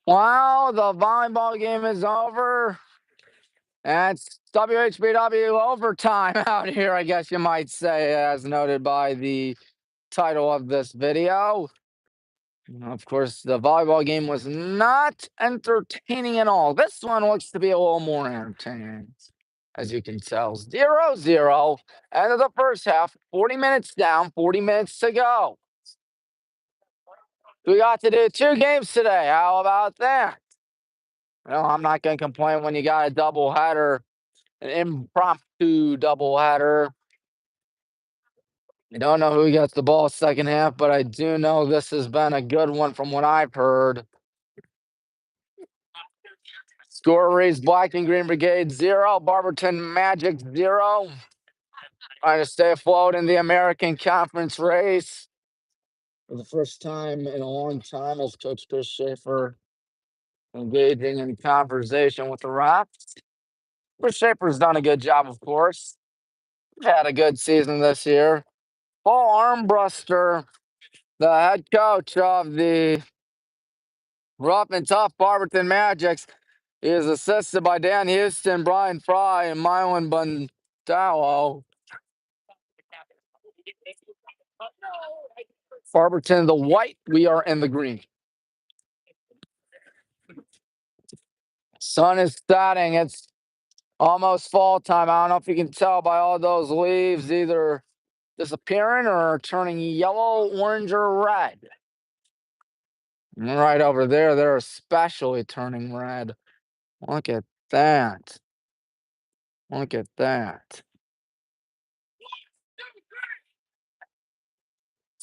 Well, the volleyball game is over. It's WHBW overtime out here, I guess you might say, as noted by the title of this video. Of course, the volleyball game was not entertaining at all. This one looks to be a little more entertaining, as you can tell. 0-0, end of the first half, 40 minutes down, 40 minutes to go. We got to do 2 games today. How about that? Well, I'm not going to complain when you got a doubleheader, an impromptu doubleheader. I don't know who gets the ball second half, but I do know this has been a good one from what I've heard. Score reads Black and Green Brigade 0, Barberton Magic 0. Trying to stay afloat in the American Conference race for the first time in a long time as Coach Chris Schaefer engaging in conversation with the refs. Chris Schaefer's done a good job, of course. Had a good season this year. Paul Armbruster, the head coach of the rough and tough Barberton Magics, is assisted by Dan Houston, Brian Fry, and Mylan Bundalo. Barberton the white, we are in the green. Sun is setting. It's almost fall time. I don't know if you can tell by all those leaves either disappearing or turning yellow, orange, or red. Right over there, they're especially turning red. Look at that. Look at that.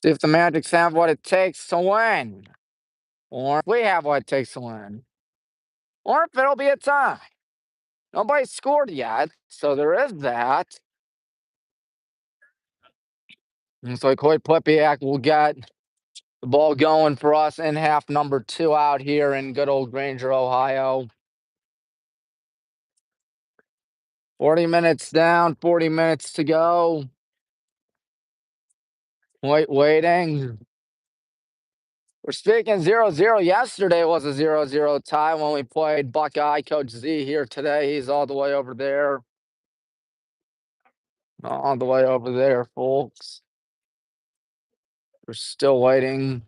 See if the Magics have what it takes to win. Or if we have what it takes to win. Or if it'll be a tie. Nobody scored yet, so there is that. And so Coy Plepiak will get the ball going for us in half number 2 out here in good old Granger, Ohio. 40 minutes down, 40 minutes to go. Waiting. We're speaking 0-0. Yesterday was a 0-0 tie when we played Buckeye. Coach Z here today. He's all the way over there. All the way over there, folks. We're still waiting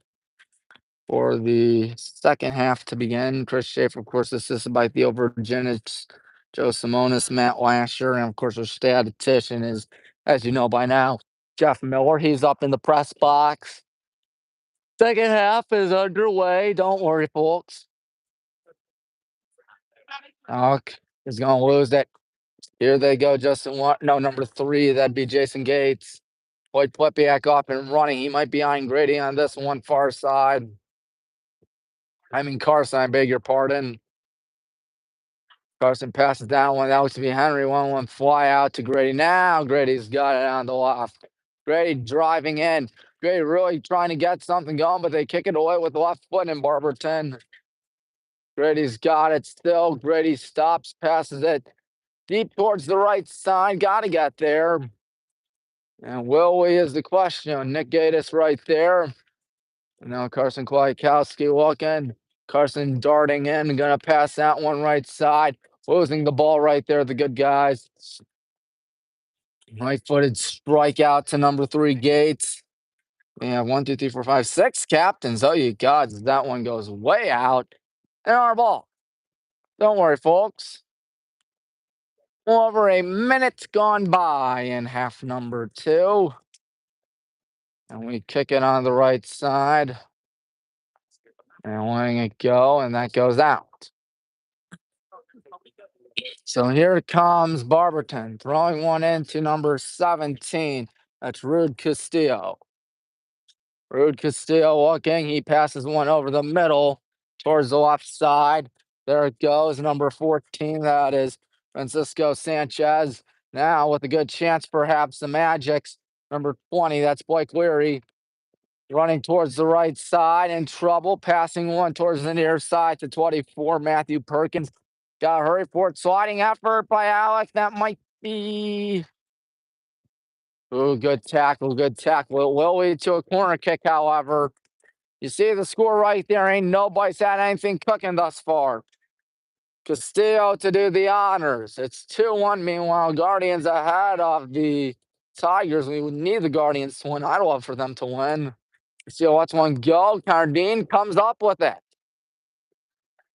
for the second half to begin. Chris Schaefer, of course, assisted by Theo Virginich, Joe Simonis, Matt Lasher, and of course our statistician is, as you know by now, Jeff Miller. He's up in the press box. Second half is underway. Don't worry, folks. Alec is going to lose it. Here they go, Justin. No, number 3. That'd be Jason Gates. Lloyd Plepiak off and running. He might be behind Grady on this one far side. I mean Carson, I beg your pardon. Carson passes down one. That looks to be Henry. One fly out to Grady. Now Grady's got it on the left. Grady driving in. Grady really trying to get something going, but they kick it away with the left foot in Barberton. Grady's got it still. Grady stops, passes it deep towards the right side. Got to get there. And will we is the question. Nick Gatis right there. And now Carson Kwiatkowski looking. Carson darting in. Going to pass that one right side. Losing the ball right there, the good guys. Right-footed strikeout to number 3, Gates. We have 1, 2, 3, 4, 5, 6 captains. Oh, you gods, that one goes way out. And our ball. Don't worry, folks. Over a minute gone by in half number 2. And we kick it on the right side. And letting it go, and that goes out. So here comes Barberton, throwing one into number 17. That's Rude Castillo. Rude Castillo looking. He passes one over the middle towards the left side. There it goes, number 14. That is Francisco Sanchez. Now with a good chance, perhaps the Magics. Number 20, that's Blake Leary. Running towards the right side, in trouble. Passing one towards the near side to 24, Matthew Perkins. Got to hurry for it. Sliding effort by Alec. That might be... Ooh, good tackle, good tackle. It will lead to a corner kick, however. You see the score right there. Ain't nobody's had anything cooking thus far. Castillo to do the honors. It's 2-1. Meanwhile, Guardians ahead of the Tigers. We would need the Guardians to win. I'd love for them to win. Castillo lets one go. Cardine comes up with it.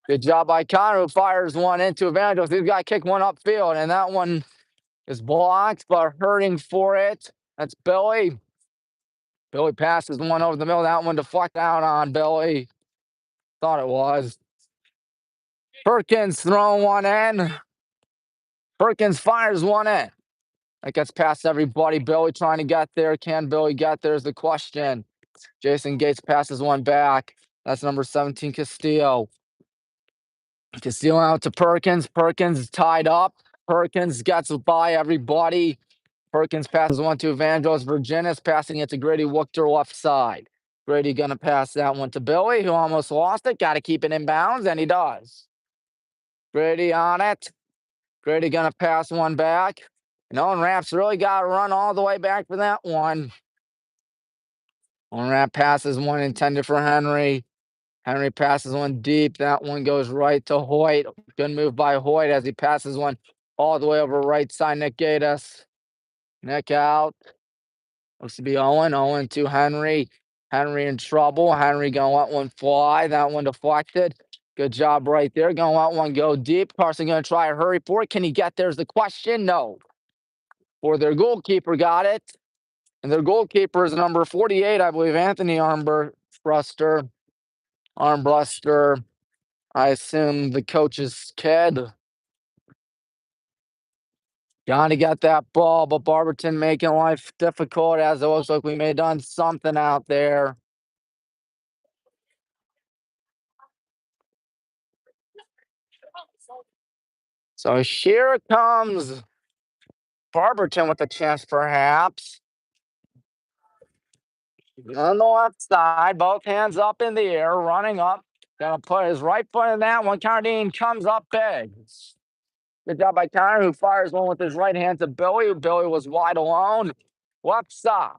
Good job by Connor, who fires one into Evangelos. He's got to kick one upfield, and that one is blocked, but hurting for it. That's Billy. Billy passes one over the middle. That one deflected out on Billy. Thought it was. Perkins throwing one in. Perkins fires one in. That gets past everybody. Billy trying to get there. Can Billy get there is the question. Jason Gates passes one back. That's number 17, Castillo. Castillo out to Perkins. Perkins is tied up. Perkins gets by everybody. Perkins passes one to Evangelos. Virginis passing it to Grady Wuchter left side. Grady going to pass that one to Billy, who almost lost it. Got to keep it in bounds, and he does. Grady on it. Grady going to pass one back. And Owen Rapp's really got to run all the way back for that one. Owen Rapp passes one intended for Henry. Henry passes one deep. That one goes right to Hoyt. Good move by Hoyt as he passes one all the way over right side. Nick Gatiss. Nick out. Looks to be Owen. Owen to Henry. Henry in trouble. Henry going to let one fly. That one deflected. Good job right there. Going to let one go deep. Carson going to try to hurry for it. Can he get there's the question? No. Or their goalkeeper got it. And their goalkeeper is number 48, I believe, Anthony Armbruster. Armbruster, I assume the coach's kid. Got to get that ball, but Barberton making life difficult as it looks like we may have done something out there. So here comes Barberton with a chance, perhaps. On the left side, both hands up in the air, running up. Gonna put his right foot in that one. Cardine comes up big. Good job by Connor, who fires one with his right hand to Billy. Billy was wide alone. Left side.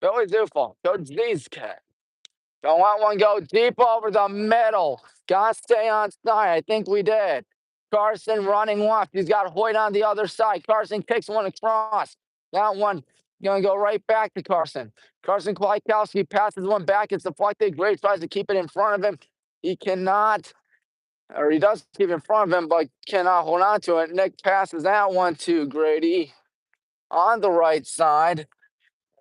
Billy Zufel. Coach Z's kid. Don't let one go deep over the middle. Gotta stay on side. I think we did. Carson running left. He's got Hoyt on the other side. Carson kicks one across. That one going to go right back to Carson. Carson Kwiatkowski passes one back. It's deflected. Gray tries to keep it in front of him. He cannot, or he does keep it in front of him, but cannot hold on to it. Nick passes that one to Grady on the right side.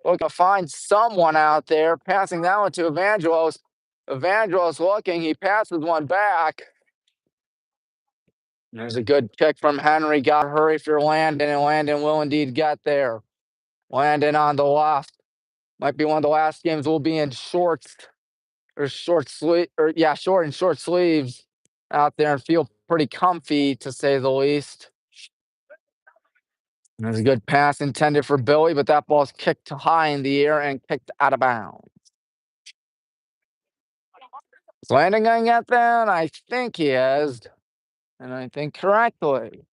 Looking to find someone out there. Passing that one to Evangelos. Evangelos looking. He passes one back. There's a good kick from Henry. Got to hurry for Landon, and Landon will indeed get there. Landon on the left. Might be one of the last games we'll be in shorts or short and short sleeves out there and feel pretty comfy, to say the least. There's a good pass intended for Billy, but that ball's kicked high in the air and kicked out of bounds. Is Landon going to get that? I think he is. And I think correctly.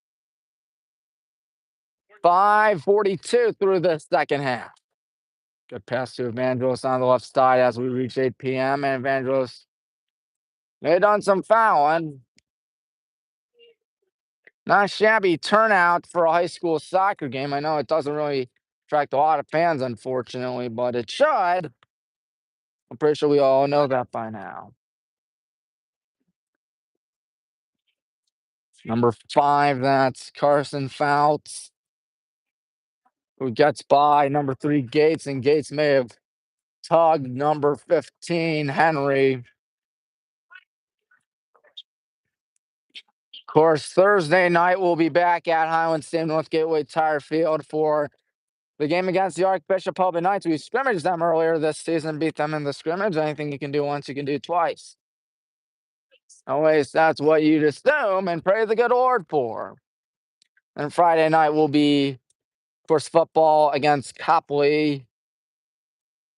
5:42 through the second half. Good pass to Evangelos on the left side as we reach 8 p.m. And Evangelos may have done some fouling. Not shabby turnout for a high school soccer game. I know it doesn't really attract a lot of fans, unfortunately, but it should. I'm pretty sure we all know that by now. Number 5, that's Carson Fouts, who gets by number 3, Gates, and Gates may have tugged number 15, Henry. Of course, Thursday night we'll be back at Highland Stadium, North Gateway Tire Field for the game against the Archbishop Public Knights. We scrimmaged them earlier this season, beat them in the scrimmage. Anything you can do once, you can do twice. Always, that's what you'd assume and pray the good Lord for. And Friday night will be, of course, football against Copley.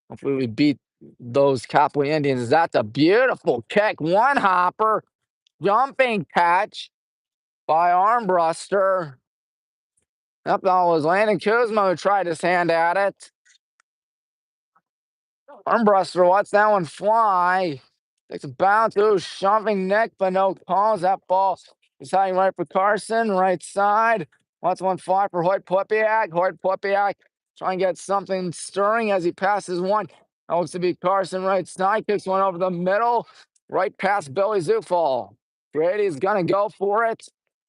Hopefully we beat those Copley Indians. That's a beautiful kick. One hopper, jumping catch by Armbruster. That ball was Landon Kuzma who tried his hand at it. Armbruster, watch that one fly. Takes a bounce. Ooh, shoving Nick, but no calls. That ball is heading right for Carson, right side. Watch one fly for Hoyt Popiak. Hoyt Popiak trying to get something stirring as he passes one. That looks to be Carson, right side. Kicks one over the middle, right past Billy Zufall. Grady's going to go for it.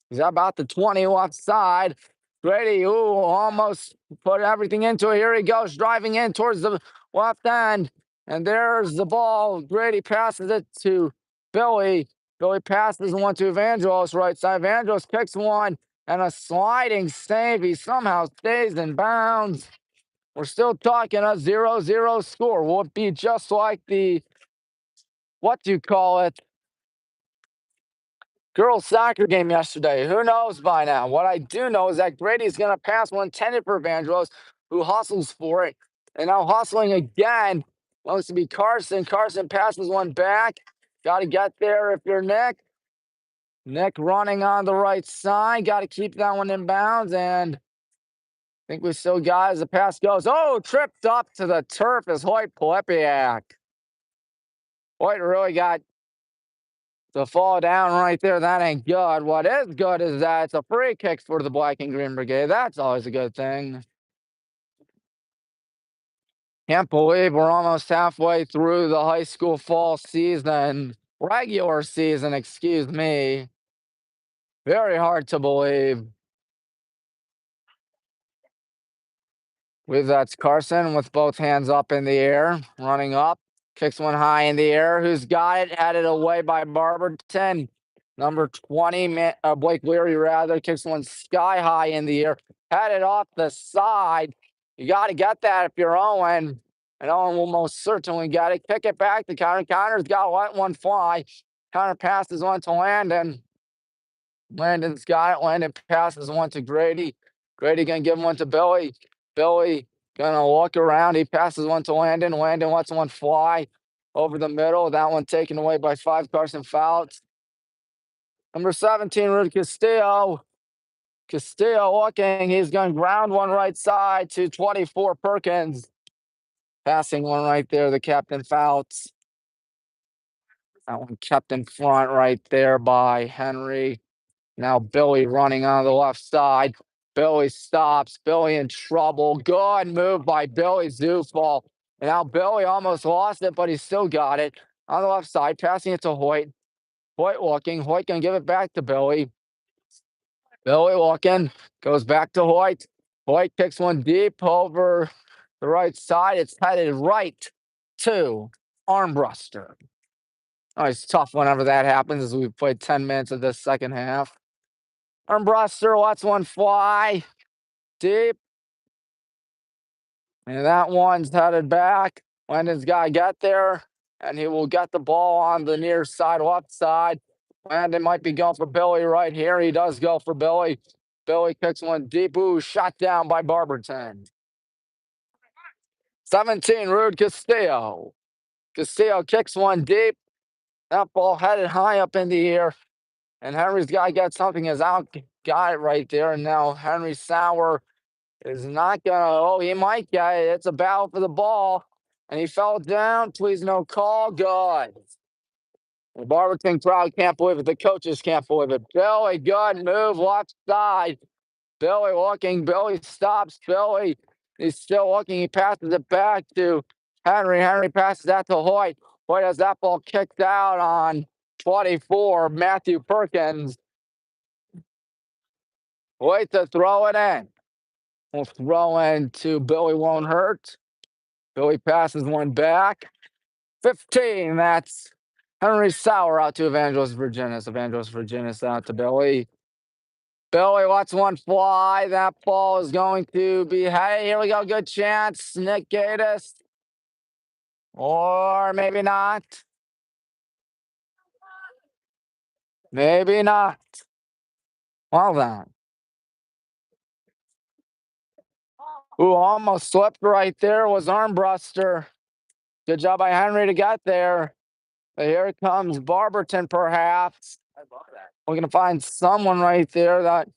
He's about the 20 left side. Grady, ooh, almost put everything into it. Here he goes, driving in towards the left end. And there's the ball. Grady passes it to Billy. Billy passes one to Evangelos, right side. Evangelos kicks one and a sliding save. He somehow stays in bounds. We're still talking a 0-0 score. Will it be just like the, what do you call it, girls soccer game yesterday? Who knows by now? What I do know is that Grady's going to pass one intended for Evangelos, who hustles for it. And now hustling again. Looks to be Carson. Carson passes one back. Got to get there if you're Nick. Nick running on the right side. Got to keep that one in bounds. And I think we still got as the pass goes. Oh, tripped up to the turf is Hoyt Polepiak. Hoyt really got to fall down right there. That ain't good. What is good is that it's a free kick for the Black and Green Brigade. That's always a good thing. Can't believe we're almost halfway through the high school fall season, regular season, excuse me. Very hard to believe. That's Carson with both hands up in the air, running up, kicks one high in the air. Who's got it? Headed away by Barberton. Number 20, Blake Leary, rather, kicks one sky high in the air, headed off the side. You got to get that if you're Owen. And Owen will most certainly get it. Kick it back to Connor. Connor's got to let one fly. Connor passes one to Landon. Landon's got it. Landon passes one to Grady. Grady going to give one to Billy. Billy going to look around. He passes one to Landon. Landon lets one fly over the middle. That one taken away by 5. Carson Fouts. Number 17, Rudy Castillo. Castillo looking. He's going to ground one right side to 24, Perkins. Passing one right there, the captain Fouts. That one kept in front right there by Henry. Now Billy running on the left side. Billy stops. Billy in trouble. Good move by Billy Zufall. And now Billy almost lost it, but he still got it. On the left side, passing it to Hoyt. Hoyt looking. Hoyt can give it back to Billy. Billy looking. Goes back to Hoyt. Hoyt kicks one deep over the right side. It's headed right to Armbruster. Oh, it's tough whenever that happens as we played 10 minutes of this second half. Armbruster lets one fly deep. And that one's headed back. Landon's got to get there. And he will get the ball on the near side, left side. Landon might be going for Billy right here. He does go for Billy. Billy kicks one deep. Ooh, shot down by Barberton. 17, Rude Castillo. Castillo kicks one deep. That ball headed high up in the air. And Henry's got to get something as out. Got it right there. And now Henry Sauer is not going to. Oh, he might get it. It's a battle for the ball. And he fell down. Please no call. Good. The Barberton crowd can't believe it. The coaches can't believe it. Billy, good move. Left side. Billy looking. Billy stops. Billy, he's still looking. He passes it back to Henry. Henry passes that to Hoyt. Hoyt has that ball kicked out on 24, Matthew Perkins. Hoyt to throw it in. We'll throw in to Billy won't hurt. Billy passes one back. 15, that's Henry Sauer out to Evangelos Virginis. Evangelos Virginis out to Billy. Billy lets one fly. That ball is going to be, hey, here we go. Good chance. Nick Gaddis. Or maybe not. Maybe not. Well then. Ooh, almost slipped right there was Armbruster. Good job by Henry to get there. But here comes Barberton, perhaps. We're going to find someone right there that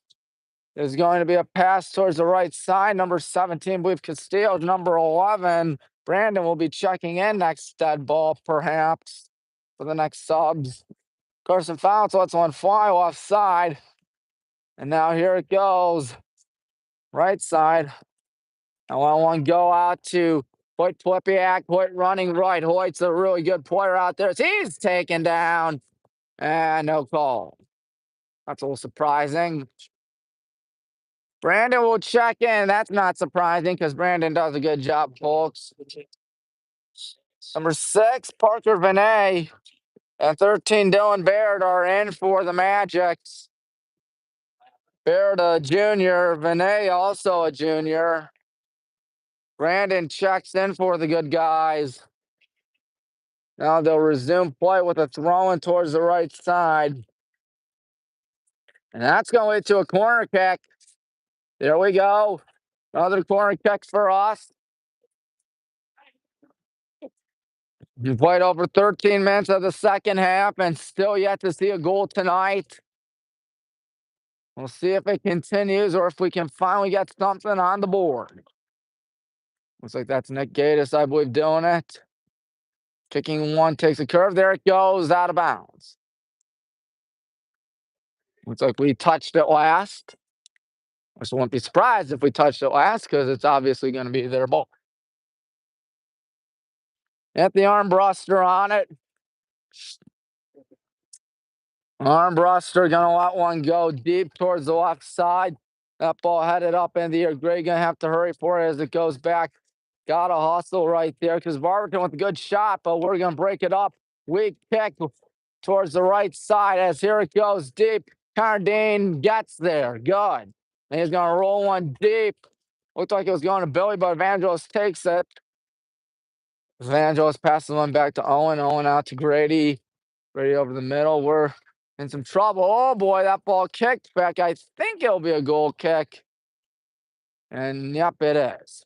is going to be a pass towards the right side. Number 17, I believe Castillo. Number 11, Brandon will be checking in next dead ball, perhaps, for the next subs. Carson Fouts lets one fly offside. And now here it goes. Right side. I want one go out to Hoyt Plepiak. Hoyt running right. Hoyt's a really good player out there. He's taken down. And no call. That's a little surprising. Brandon will check in. That's not surprising because Brandon does a good job, folks. Number 6, Parker Vinay, and 13, Dylan Baird are in for the Magics. Baird, a junior. Vinay, also a junior. Brandon checks in for the good guys. Now they'll resume play with a throw-in towards the right side. And that's going to lead to a corner kick. There we go. Another corner kick for us. You played over 13 minutes of the second half and still yet to see a goal tonight. We'll see if it continues or if we can finally get something on the board. Looks like that's Nick Gatiss, I believe, doing it. Kicking one, takes a curve. There it goes, out of bounds. Looks like we touched it last. I just won't be surprised if we touched it last because it's obviously going to be their ball. Get the armbruster on it. Armbruster going to let one go deep towards the left side. That ball headed up in the air. Gray going to have to hurry for it as it goes back. Got a hustle right there because Barberton with a good shot, but we're going to break it up. Weak kick towards the right side as here it goes deep. Cardine gets there. Good. And he's going to roll one deep. Looked like it was going to Billy, but Evangelos takes it. Evangelos passes one back to Owen. Owen out to Grady. Grady over the middle. We're in some trouble. Oh, boy, that ball kicked back. I think it'll be a goal kick. And, yep, it is.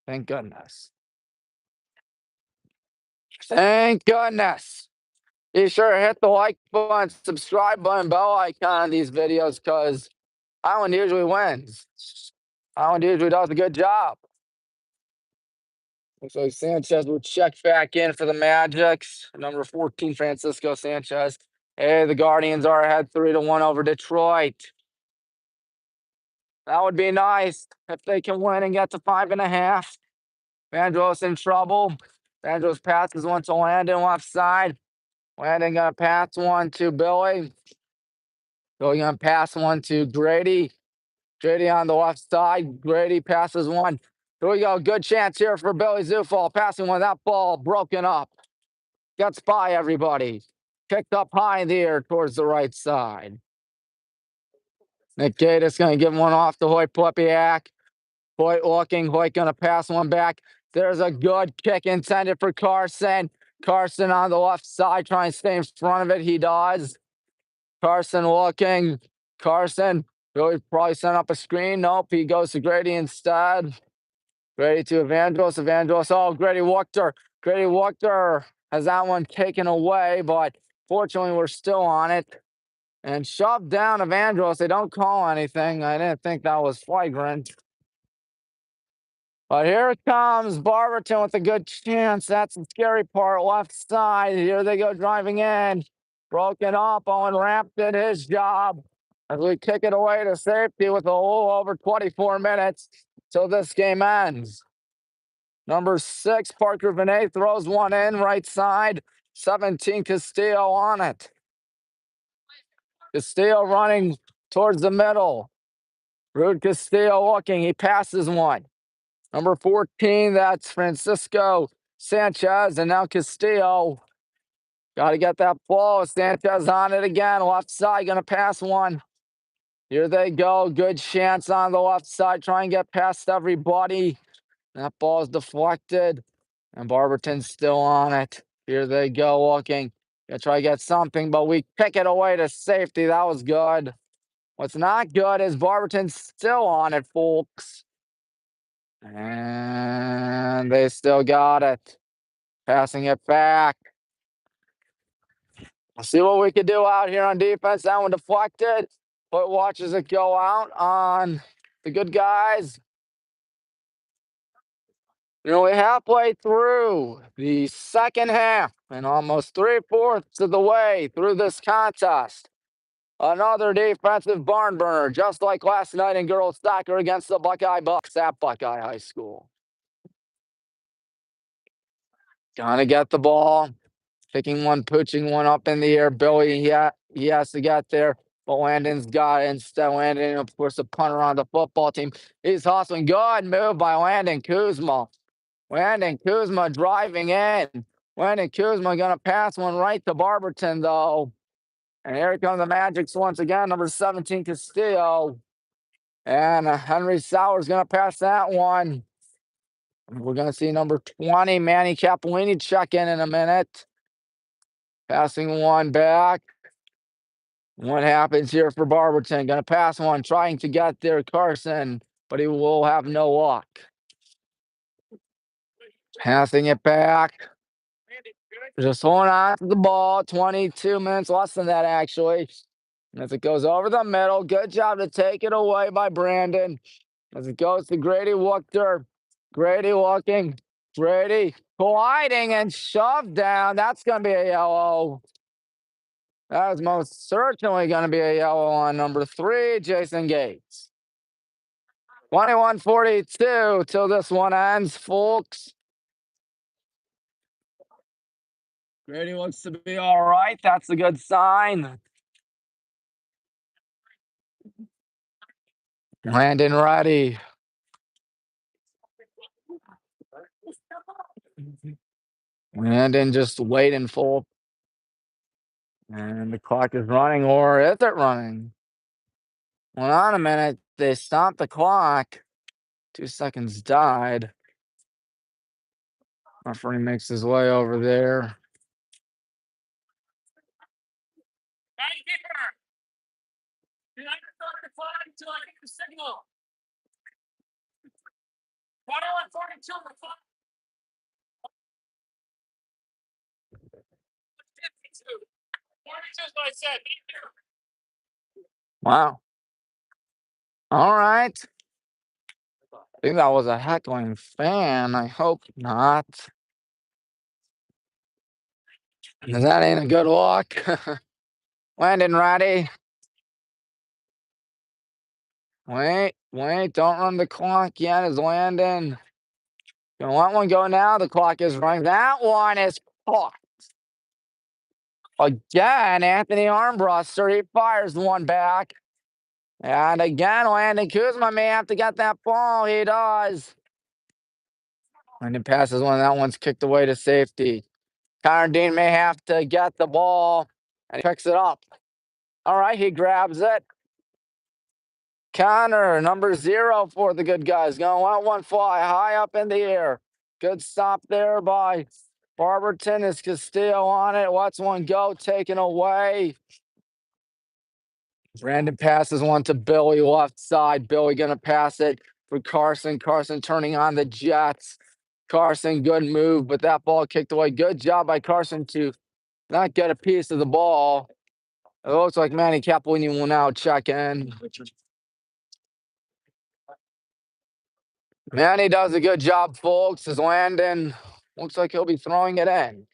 Thank goodness. Thank goodness. Be sure to hit the like button, subscribe button, bell icon on these videos because Highland usually wins. Highland usually does a good job. Looks like Sanchez will check back in for the Magics. Number 14, Francisco Sanchez. Hey, the Guardians are ahead 3-1 over Detroit. That would be nice if they can win and get to 5.5. Evangelos in trouble. Evangelos passes one to Landon left side. Landon gonna pass one to Billy. Billy gonna pass one to Grady. Grady on the left side. Grady passes one. Here we go. Good chance here for Billy Zufall. Passing one. That ball broken up. Gets by everybody. Kicked up high in the air towards the right side. Nick Gatiss going to give one off to Hoyt Plepiak. Hoyt looking. Hoyt going to pass one back. There's a good kick intended for Carson. Carson on the left side trying to stay in front of it. He does. Carson looking. Carson really probably sent up a screen. Nope, he goes to Grady instead. Grady to Evangelos. Evangelos. Oh, Grady Wachter. Grady Wachter has that one taken away, but fortunately we're still on it. And shoved down Evangelos. They don't call anything. I didn't think that was flagrant. But here it comes. Barberton with a good chance. That's the scary part. Left side. Here they go driving in. Broken up. Owen Ramp did his job. As we kick it away to safety with a little over 24 minutes till this game ends. Number 6, Parker Vinay throws one in right side. 17, Castillo on it. Castillo running towards the middle. Rude Castillo looking. He passes one. Number 14, that's Francisco Sanchez. And now Castillo. Got to get that ball. Sanchez on it again. Left side going to pass one. Here they go. Good chance on the left side. Try and get past everybody. That ball is deflected. And Barberton's still on it. Here they go looking. Gonna try to get something, but we kick it away to safety. That was good. What's not good is Barberton's still on it, folks. And they still got it. Passing it back. We'll see what we can do out here on defense. That one deflected. But watches it go out on the good guys. Nearly halfway through the second half and almost 3/4 of the way through this contest. Another defensive barn burner, just like last night in girls soccer against the Buckeye Bucks at Buckeye High School. Gonna get the ball. Picking one, pushing one up in the air. Billy, he has to get there. But Landon's got it instead. Landon, of course, the punter on the football team. He's hustling. Good move by Landon Kuzma. Landon Kuzma driving in. Landon Kuzma going to pass one right to Barberton, though. And here come the Magics once again. Number 17, Castillo. And Henry Sauer's going to pass that one. We're going to see number 20, Manny Capolini, check in a minute. Passing one back. What happens here for Barberton? Going to pass one, trying to get there, Carson, but he will have no luck. Passing it back. Just holding on to the ball. 22 minutes, less than that, actually. As it goes over the middle, good job to take it away by Brandon. As it goes to Grady Wuchter. Grady looking. Grady colliding and shoved down. That's going to be a yellow. That is most certainly going to be a yellow on number 3, Jason Gates. 21-42 till this one ends, folks. Grady looks to be all right. That's a good sign. Landon ready. Landon just waiting for. And the clock is running, or is it running? Hold on a minute. They stopped the clock. 2 seconds died. Referee makes his way over there. Did I start the clock until I get the signal? 21-42 the clock. 52. 42 is what I said. Wow. All right. I think that was a heckling fan. I hope not. That ain't a good look. Landon ready. Wait, don't run the clock yet. Is Landon gonna let one go now? The clock is running. That one is caught. Again, Anthony Armbruster, he fires one back. And again, Landon Kuzma may have to get that ball. He does. Landon passes one. That one's kicked away to safety. Connor Dean may have to get the ball. And he picks it up. All right, he grabs it. Connor, number 0 for the good guys. Going to let one fly high up in the air. Good stop there by Barberton. Is Castillo on it? Lets one go, taken away. Brandon passes one to Billy, left side. Billy going to pass it for Carson. Carson turning on the Jets. Carson, good move, but that ball kicked away. Good job by Carson to not get a piece of the ball. It looks like Manny Capolini will now check in. Manny does a good job, folks, as Landon looks like he'll be throwing it in.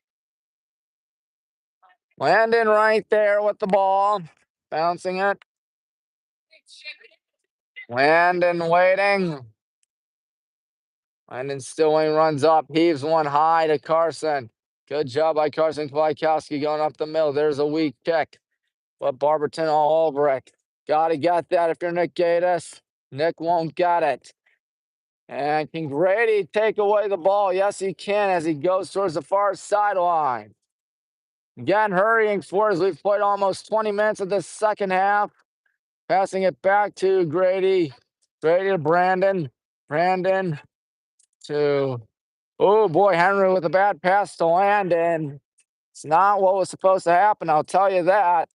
Landon right there with the ball, bouncing it. Landon waiting. Landon still runs up, heaves one high to Carson. Good job by Carson Kwiatkowski going up the middle. There's a weak kick. But Barberton all over it. Got to get that if you're Nick Gatiss. Nick won't get it. And can Grady take away the ball? Yes, he can as he goes towards the far sideline. Again, hurrying for as we've played almost 20 minutes of this second half. Passing it back to Grady. Grady to Brandon. Brandon to, oh boy, Henry with a bad pass to Landon. It's not what was supposed to happen, I'll tell you that.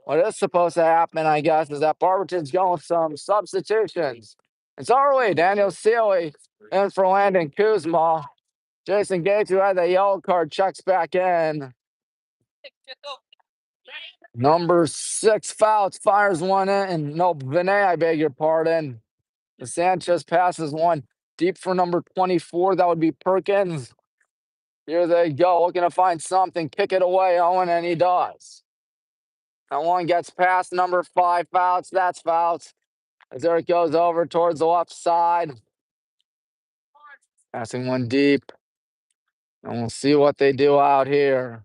What is supposed to happen, I guess, is that Barberton's going with some substitutions. It's early. Daniel Sealy in for Landon Kuzma. Jason Gates, who had the yellow card, checks back in. Number 6 fouls, fires one in. No, Vinay, I beg your pardon. The Sanchez passes one. Deep for number 24. That would be Perkins. Here they go, looking to find something. Kick it away, Owen, and he does. That one gets past number 5. Fouts. That's Fouts. As there it goes over towards the left side. Passing one deep. And we'll see what they do out here.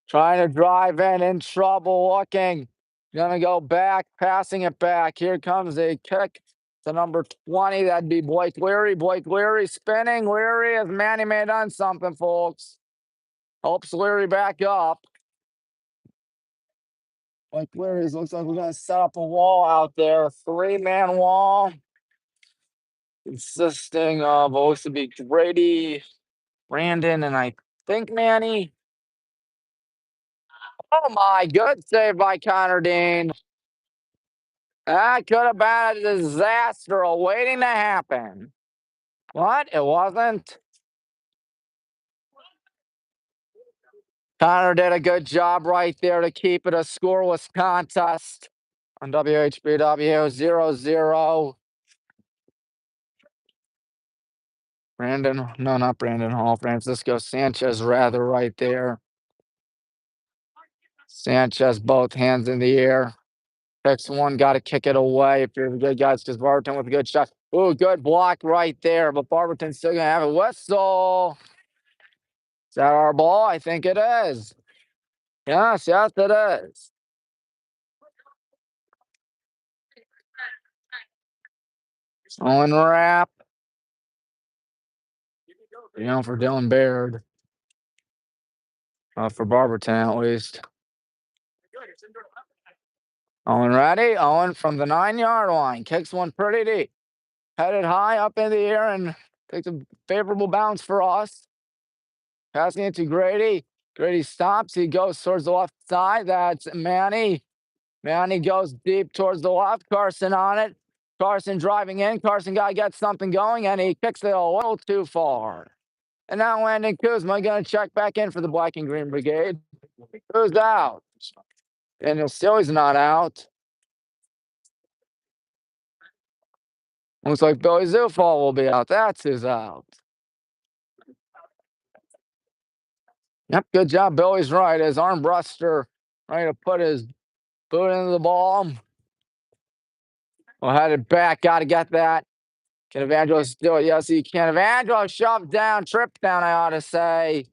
Trying to drive in trouble, looking. Gonna go back, passing it back. Here comes a kick to number 20. That'd be Blake Leary. Blake Leary spinning. Leary as Manny may have done something, folks. Helps Leary back up. Blake Leary looks like we're gonna set up a wall out there. 3-man wall. Consisting of what looks to be Grady, Brandon, and I think Manny. Oh my, good save by Connor Dean. That could have been a disaster awaiting to happen. What? It wasn't? Connor did a good job right there to keep it a scoreless contest on WHBW 0-0. Brandon, no, not Brandon Hall. Francisco Sanchez, rather, right there. Sanchez, both hands in the air. Next one, got to kick it away if you're the good guys, because Barberton with a good shot. Ooh, good block right there, but Barberton's still going to have a whistle. Is that our ball? I think it is. Yes, it is. On wrap. For Dylan Baird. For Barberton, at least. Owen ready. Owen from the 9-yard line. Kicks one pretty deep. Headed high up in the air and takes a favorable bounce for us. Passing it to Grady. Grady stops. He goes towards the left side. That's Manny. Manny goes deep towards the left. Carson on it. Carson driving in. Carson got to get something going, and he kicks it a little too far. And now Landon Kuzma going to check back in for the Black and Green Brigade. Who's out? And he's not out. Looks like Billy Zufall will be out. That's who's out. Yep, good job. Billy's right. His arm bruster ready to put his boot into the ball. Well, headed back. Got to get that. Can Evangelos do it? Yes, he can. Evangelos shoved down, tripped down, I ought to say.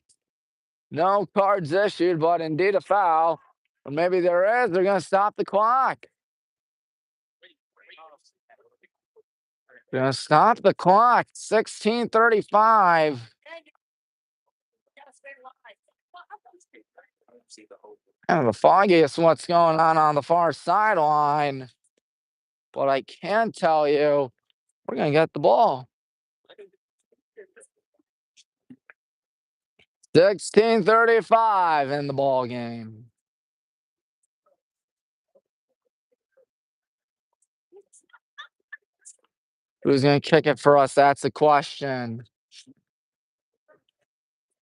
No cards issued, but indeed a foul. Or maybe there is. They're going to stop the clock. Going to stop the clock. 16:35. Kind of the foggiest what's going on the far sideline. But I can tell you, we're going to get the ball. 16:35 in the ball game. Who's going to kick it for us? That's the question.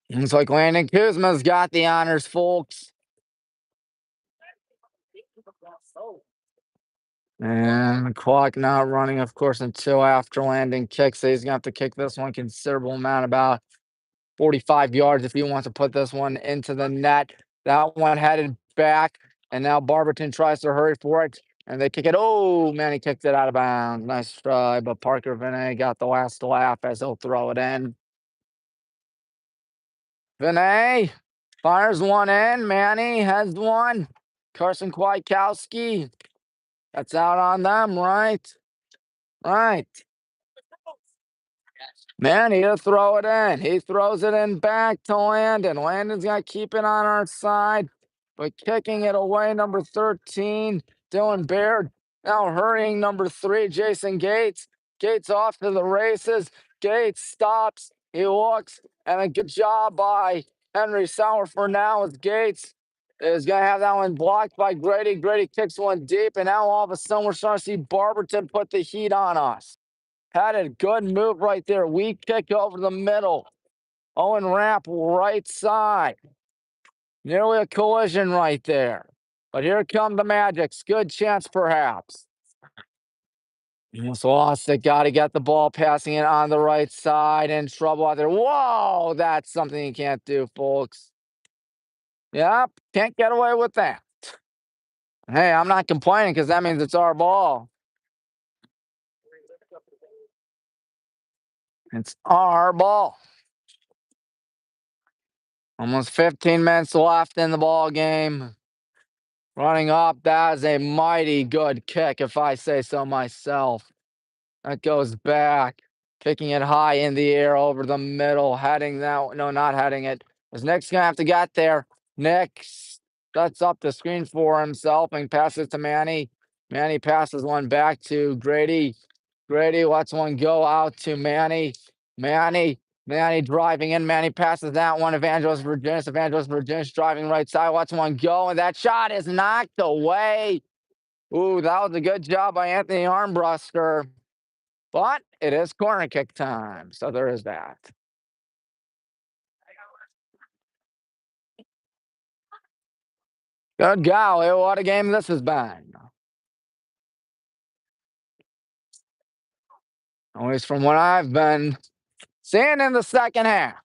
Looks like Landon Kuzma's got the honors, folks. And the clock not running, of course, until after Landon kicks. So he's going to have to kick this one considerable amount, about 45 yards if he wants to put this one into the net. That one headed back, and now Barberton tries to hurry for it, and they kick it. Oh, man, he kicked it out of bounds. Nice try, but Parker Vinay got the last laugh as he'll throw it in. Vinay fires one in. Manny has one. Carson Kwiatkowski. That's out on them, right? Right. Manny to throw it in. He throws it in back to Landon. Landon's got to keep it on our side, but kicking it away, number 13, Dylan Baird. Now hurrying, number 3, Jason Gates. Gates off to the races. Gates stops. He looks, and a good job by Henry Sauer for now as Gates is going to have that one blocked by Grady. Grady kicks one deep, and now all of a sudden we're starting to see Barberton put the heat on us. Had a good move right there. Weak kick over the middle. Owen Rapp right side. Nearly a collision right there. But here come the Magics. Good chance perhaps. Almost lost it. Got to get the ball, passing it on the right side. In trouble out there. Whoa, that's something you can't do, folks. Yep, can't get away with that. Hey, I'm not complaining because that means it's our ball. It's our ball. Almost 15 minutes left in the ball game. Running up, that is a mighty good kick, if I say so myself. That goes back, kicking it high in the air over the middle, heading that. No, not heading it. Because Nick's gonna have to get there. Nick sets up the screen for himself and passes to Manny. Manny passes one back to Grady. Grady lets one go out to Manny. Manny driving in. Manny passes that one. Evangelos Virginis driving right side. Lets one go, and that shot is knocked away. Ooh, that was a good job by Anthony Armbruster. But it is corner kick time, so there is that. Good golly, what a game this has been. At least from what I've been seeing in the second half.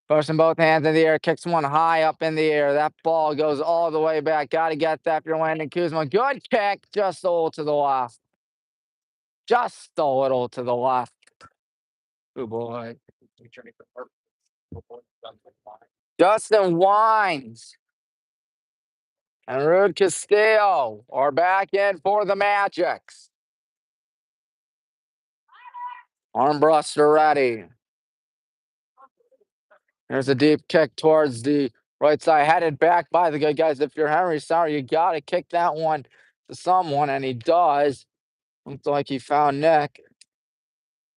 Pushing both hands in the air, kicks one high up in the air. That ball goes all the way back. Got to get that if you're Landon Kuzma. Good kick, just a little to the left. Just a little to the left. Oh boy. Justin Wines and Rude Castillo are back in for the Magics. Armbruster ready. There's a deep kick towards the right side, headed back by the good guys. If you're Henry Sauer, you got to kick that one to someone, and he does. Looks like he found Nick.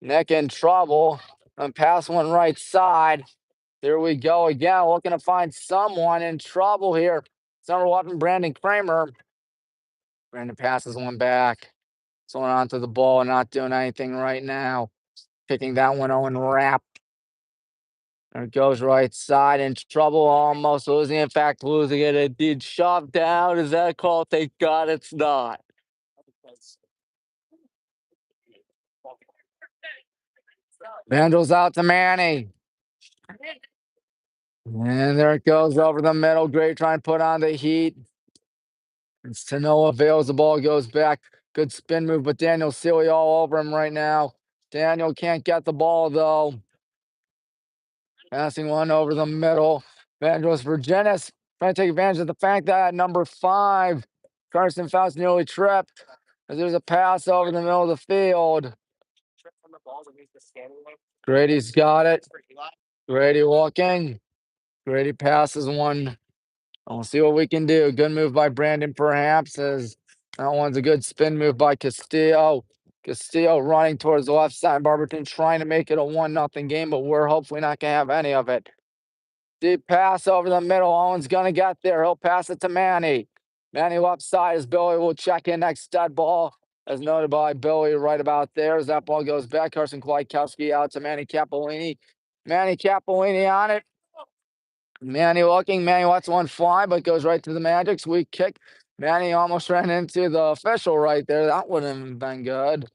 Nick in trouble. And pass one right side. There we go again, looking to find someone in trouble here. Number 11, Brandon Kramer. Brandon passes one back. Someone onto the ball, not doing anything right now. Picking that one, Owen Rapp. There it goes right side, in trouble, almost losing. In fact, losing it. It did shove down. Is that a call? Thank God it's not. Vandals out to Manny. And there it goes over the middle. Great trying to put on the heat. It's to no avails. The ball goes back. Good spin move, but Daniel Sealy all over him right now. Daniel can't get the ball, though. Passing one over the middle. Evangelos Virginis trying to take advantage of the fact that number 5, Carson Faust, nearly tripped. As there's a pass over the middle of the field. Grady's got it. Grady walking. Grady passes one. We'll see what we can do. Good move by Brandon, perhaps, as that one's a good spin move by Castillo. Castillo running towards the left side. Barberton trying to make it a 1-0 game, but we're hopefully not going to have any of it. Deep pass over the middle. Owen's going to get there. He'll pass it to Manny. Manny left side as Billy will check in next dead ball, as noted by Billy right about there. As that ball goes back, Carson Kwiatkowski out to Manny Capolini. Manny Capolini on it. Manny looking. Manny lets one fly, but goes right to the Magic. Weak kick. Manny almost ran into the official right there. That wouldn't have been good.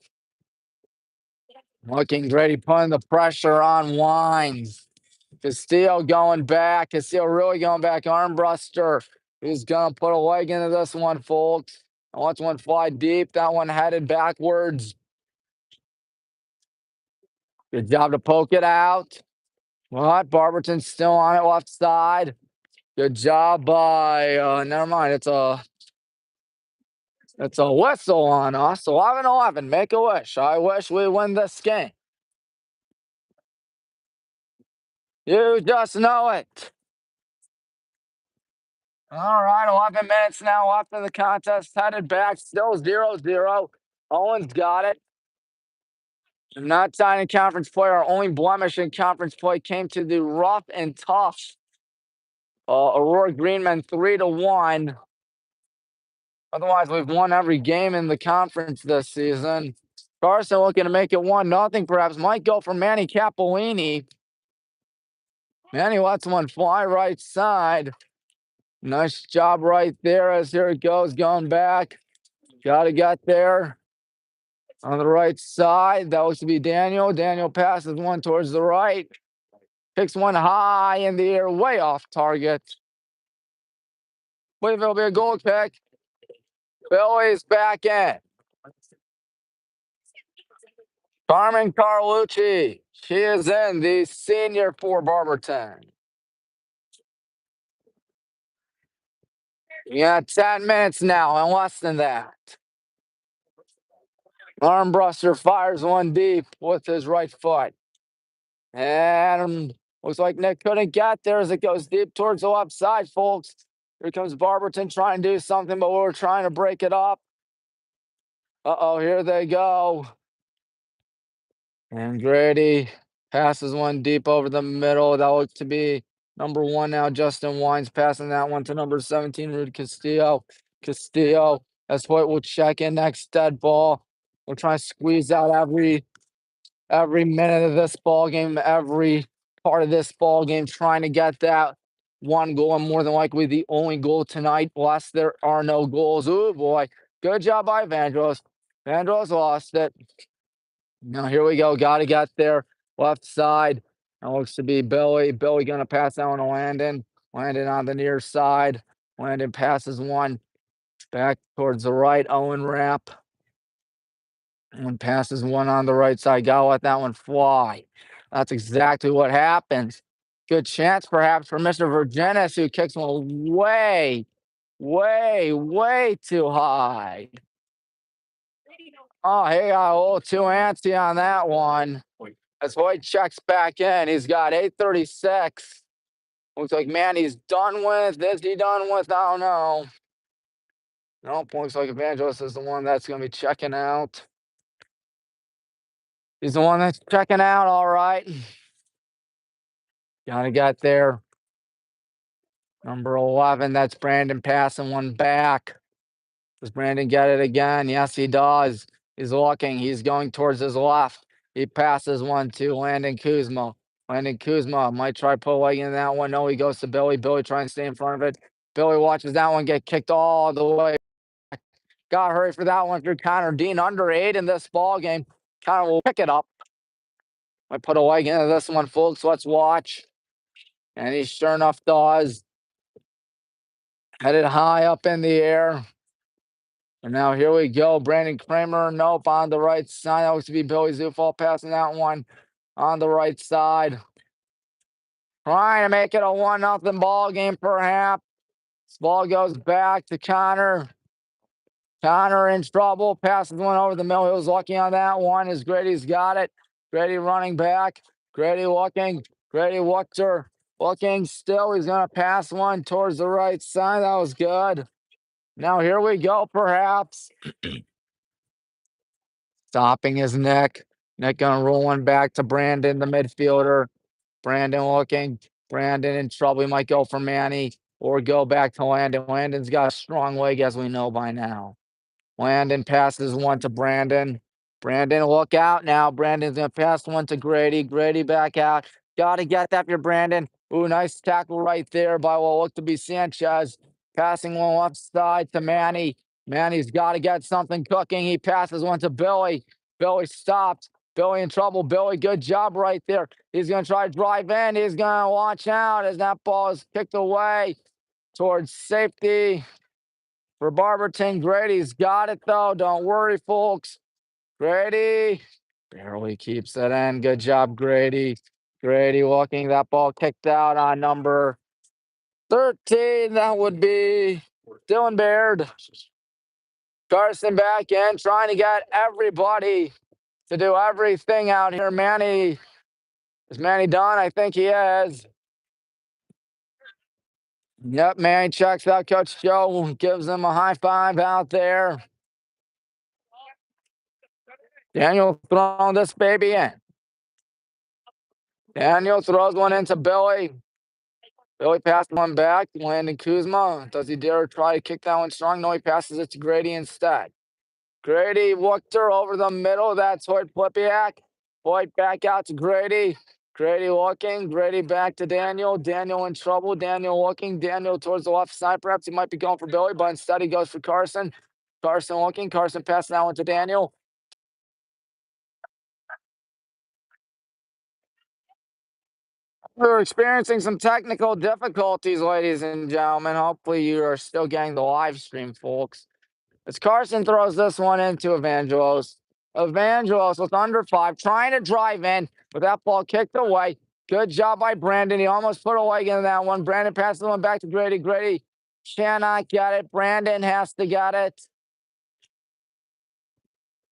Looking, Grady putting the pressure on Wines. Castillo going back. Castillo really going back. Armbruster is going to put a leg into this one, folks. I want one fly deep. That one headed backwards. Good job to poke it out. What? Barberton's still on it left side. Good job by, never mind. It's a whistle on us. 11-11. Make a wish. I wish we win this game. You just know it. All right, 11 minutes now left in the contest. Headed back, still 0-0. Owens got it. I'm not signing conference play. Our only blemish in conference play came to the rough and tough Aurora Greenmen 3-1. Otherwise, we've won every game in the conference this season. Carson looking to make it 1-0, perhaps. Might go for Manny Capolini. Manny lets one fly right side. Nice job right there as here it goes, going back. Got to get there. On the right side, that looks to be Daniel. Daniel passes one towards the right. Picks one high in the air, way off target. Believe it'll be a goal kick. Billy's back in. Carmen Carlucci. She is in, the senior for Barberton. Yeah, 10 minutes now, and less than that. Armbruster fires one deep with his right foot. And looks like Nick couldn't get there as it goes deep towards the left side, folks. Here comes Barberton trying to do something, but we're trying to break it up. Uh-oh, here they go. And Grady passes one deep over the middle. That looks to be number 1 now. Justin Wines passing that one to number 17, Rude Castillo. Castillo, that's what we'll check in next dead ball. We're trying to squeeze out every minute of this ball game, every part of this ball game, trying to get that one goal, and more than likely the only goal tonight, unless there are no goals. Oh boy, good job by Vandross. Vandross lost it. Now here we go. Got to get there. Left side. That looks to be Billy. Billy going to pass that one to Landon. Landon on the near side. Landon passes one back towards the right. Owen Rapp. And passes one on the right side. Got to let that one fly. That's exactly what happens. Good chance perhaps for Mr. Virginis, who kicks one way, way too high. Oh, he got a little too antsy on that one. As Hoyt checks back in, he's got 8:36. Looks like Manny's done with. Is he done with? I don't know. Nope, looks like Evangelist is the one that's going to be checking out. He's the one that's checking out, all right. Gotta get there. Number 11, that's Brandon passing one back. Does Brandon get it again? Yes, he does. He's looking. He's going towards his left. He passes one to Landon Kuzma. Landon Kuzma might try to put a leg in that one. No, he goes to Billy. Billy trying to stay in front of it. Billy watches that one get kicked all the way. Got to hurry for that one through Connor Dean. Under 8 in this ball game. Connor will pick it up. Might put a leg into this one, folks. Let's watch. And he sure enough does. Headed high up in the air. And now here we go. Brandon Kramer, nope, on the right side. That looks to be Billy Zufall passing that one on the right side. Trying to make it a 1-0 ball game, perhaps. This ball goes back to Connor. Connor in trouble. Passes one over the middle. He was lucky on that one as Grady's got it. Grady running back. Grady looking. Grady looking still. He's going to pass one towards the right side. That was good. Now here we go, perhaps. Stopping his Nick. Nick gonna roll one back to Brandon, the midfielder. Brandon looking. Brandon in trouble. He might go for Manny or go back to Landon. Landon's got a strong leg, as we know by now. Landon passes one to Brandon. Brandon, look out now. Brandon's gonna pass one to Grady. Grady back out. Gotta get that for Brandon. Ooh, nice tackle right there by what looked to be Sanchez. Passing one left side to Manny. Manny's got to get something cooking. He passes one to Billy. Billy stops. Billy in trouble. Billy, good job right there. He's going to try to drive in. He's going to watch out as that ball is kicked away towards safety for Barberton. Grady's got it, though. Don't worry, folks. Grady barely keeps it in. Good job, Grady. Grady walking that ball kicked out on number 13. That would be Dylan Baird. Carson back in, trying to get everybody to do everything out here. Manny, is Manny done? I think he is. Yep, Manny checks out. Coach Joe gives him a high five out there. Daniel throwing this baby in. Daniel throws one into Billy. Billy passed one back to Landon Kuzma. Does he dare try to kick that one strong? No, he passes it to Grady instead. Grady walked her over the middle. That's Hoyt Flipiak. Hoyt back out to Grady. Grady looking. Grady back to Daniel. Daniel in trouble. Daniel looking. Daniel towards the left side. Perhaps he might be going for Billy, but instead he goes for Carson. Carson looking. Carson passing that one to Daniel. We're experiencing some technical difficulties, ladies and gentlemen. Hopefully, you are still getting the live stream, folks. As Carson throws this one into Evangelos. Evangelos with under 5, trying to drive in, but that ball kicked away. Good job by Brandon. He almost put a leg in that one. Brandon passes the one back to Grady. Grady cannot get it. Brandon has to get it.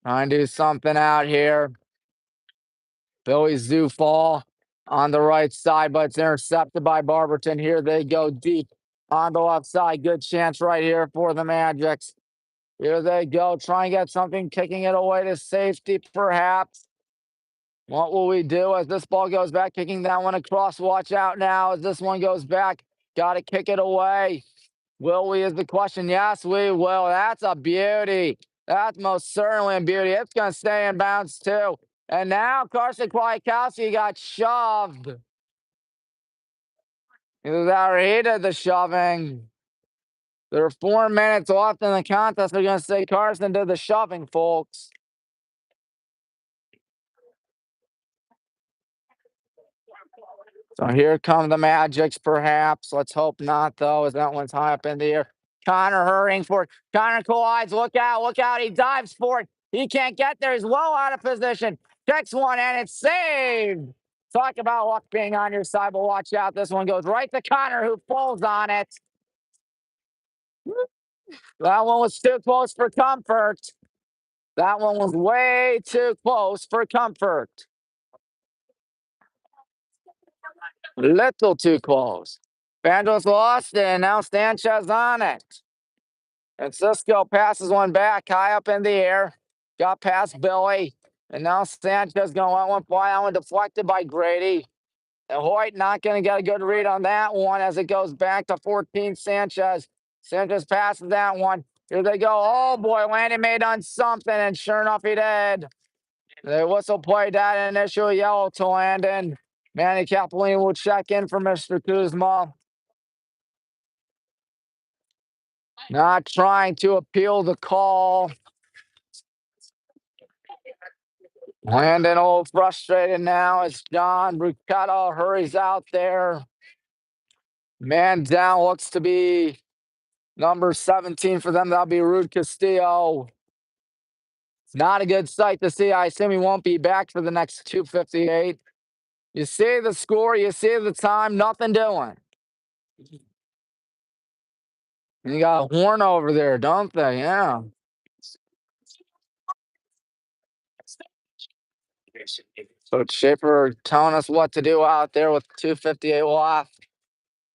Trying to do something out here. Billy Zufall on the right side, but it's intercepted by Barberton. Here they go deep on the left side. Good chance right here for the Magics. Here they go. Try and get something, kicking it away to safety, perhaps. What will we do as this ball goes back? Kicking that one across. Watch out now as this one goes back. Got to kick it away. Will we is the question. Yes, we will. That's a beauty. That's most certainly a beauty. It's going to stay in bounds, too. And now Carson Kwiatkowski got shoved. Either that or he did the shoving. There are 4 minutes left in the contest. We're going to say Carson did the shoving, folks. So here come the Magics, perhaps. Let's hope not, though, as that one's high up in the air. Connor hurrying for it. Connor collides. Look out, look out. He dives for it. He can't get there. He's well out of position. Checks one, and it's saved. Talk about luck being on your side, but watch out. This one goes right to Connor, who falls on it. That one was too close for comfort. That one was way too close for comfort. Little too close. Vandals lost it, and now Sanchez on it. And Cisco passes one back high up in the air. Got past Billy. And now Sanchez going on one fly. That one deflected by Grady. And Hoyt not going to get a good read on that one as it goes back to 14 Sanchez. Sanchez passes that one. Here they go. Oh, boy. Landon made on something, and sure enough, he did. The whistle played that initial yellow to Landon. Manny Capolini will check in for Mr. Kuzma. Not trying to appeal the call. Landon all frustrated now as John Bruchetto hurries out there. Man down looks to be number 17 for them. That'll be Rude Castillo. It's not a good sight to see. I assume he won't be back for the next 2:58. You see the score, you see the time, nothing doing. You got a horn over there, don't they? Yeah. So Schaefer telling us what to do out there with 2:58 left.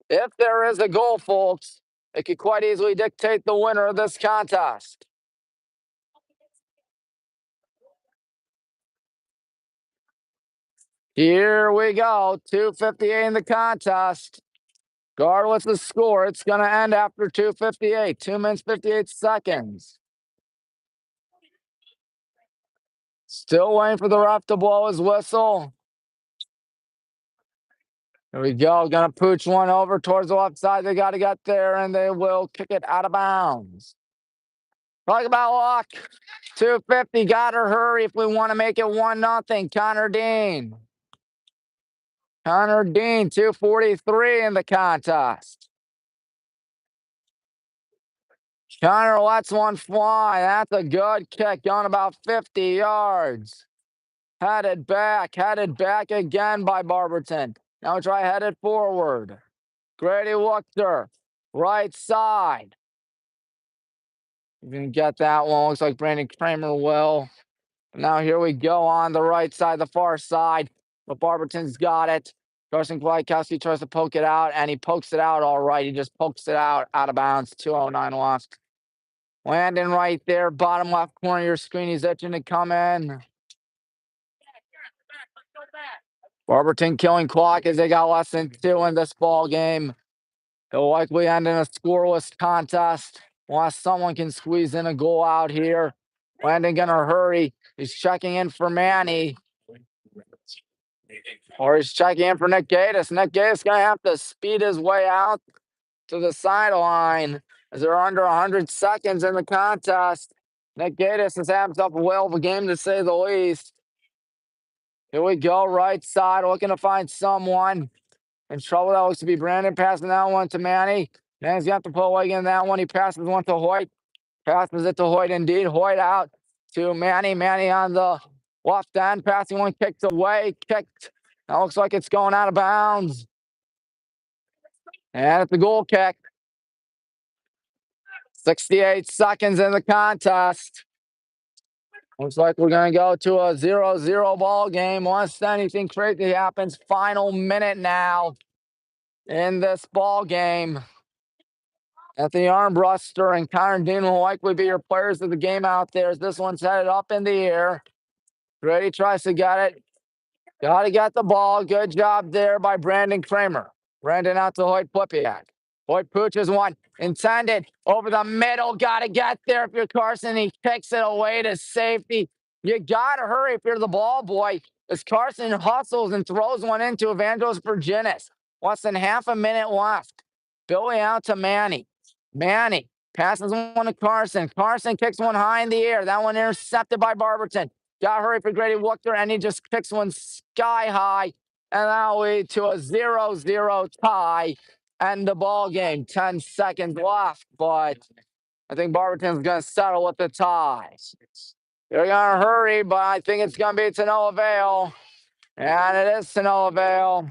If there is a goal, folks, it could quite easily dictate the winner of this contest. Here we go. 2:58 in the contest. Regardless of the score, it's going to end after 2:58. 2 minutes, 58 seconds. Still waiting for the ref to blow his whistle. Here we go. Going to pooch one over towards the left side. They got to get there, and they will kick it out of bounds. Talk about luck. 2:50. Got to hurry if we want to make it 1-0. Connor Dean. Connor Dean, 2:43 in the contest. Connor lets one fly. That's a good kick, going about 50 yards. Headed back again by Barberton. Now try headed forward. Grady Wuchter, right side. You can get that one. Looks like Brandon Kramer will. Now here we go on the right side, the far side. But Barberton's got it. Carson Kwiatkowski tries to poke it out, and he pokes it out all right. He just pokes it out of bounds. 2:09 left. Landon right there, bottom left corner of your screen. He's itching to come in. Barberton killing clock as they got less than 2 in this ball game. It'll likely end in a scoreless contest unless someone can squeeze in a goal out here. Landon gonna hurry. He's checking in for Manny. Or he's checking in for Nick Gatis. Nick Gatis gonna have to speed his way out to the sideline as they're under 100 seconds in the contest. Nick Gatis has had himself a whale of a game, to say the least. Here we go, right side, looking to find someone. In trouble, that looks to be Brandon passing that one to Manny. Manny's got to pull away again that one. He passes one to Hoyt. Passes it to Hoyt indeed. Hoyt out to Manny. Manny on the left end. Passing one, kicked away. Kicked. That looks like it's going out of bounds. And it's a goal kick. 68 seconds in the contest. Looks like we're going to go to a 0-0 ball game. Unless anything crazy happens. Final minute now in this ball game. Anthony Armbruster and Connor Dean will likely be your players of the game out there as this one's headed up in the air. Grady tries to get it. Got to get the ball. Good job there by Brandon Kramer. Brandon out to Hoyt Plipiak. Hoyt pooches one. Intended over the middle. Got to get there if you're Carson. He kicks it away to safety. You got to hurry if you're the ball boy as Carson hustles and throws one into Evangelos Virginis. Less than half a minute left. Billy out to Manny. Manny passes one to Carson. Carson kicks one high in the air. That one intercepted by Barberton. Got to hurry for Grady Wuchter, and he just kicks one sky high. And that'll lead to a 0-0 tie and the ball game. 10 seconds left, but I think Barberton's going to settle with the tie. They're going to hurry, but I think it's going to be to no avail. And it is to no avail.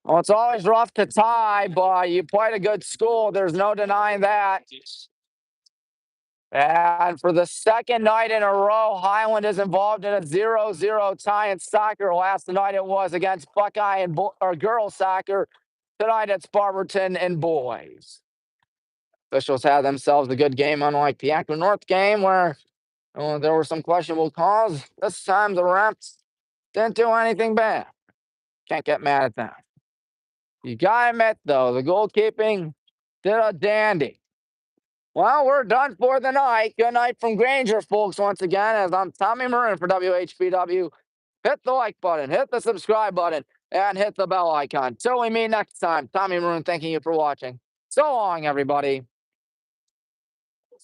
Well, it's always rough to tie, but you played a good school. There's no denying that. And for the second night in a row, Highland is involved in a 0-0 tie in soccer. Last night it was against Buckeye and girls soccer. Tonight it's Barberton and boys. Officials had themselves a good game, unlike the Akron North game where there were some questionable calls. This time the refs didn't do anything bad. Can't get mad at that. You gotta admit, though, the goalkeeping did a dandy. Well, we're done for the night. Good night from Granger, folks, once again, as I'm Tommy Maroon for WHBW. Hit the like button, hit the subscribe button, and hit the bell icon. Till we meet next time, Tommy Maroon thanking you for watching. So long, everybody.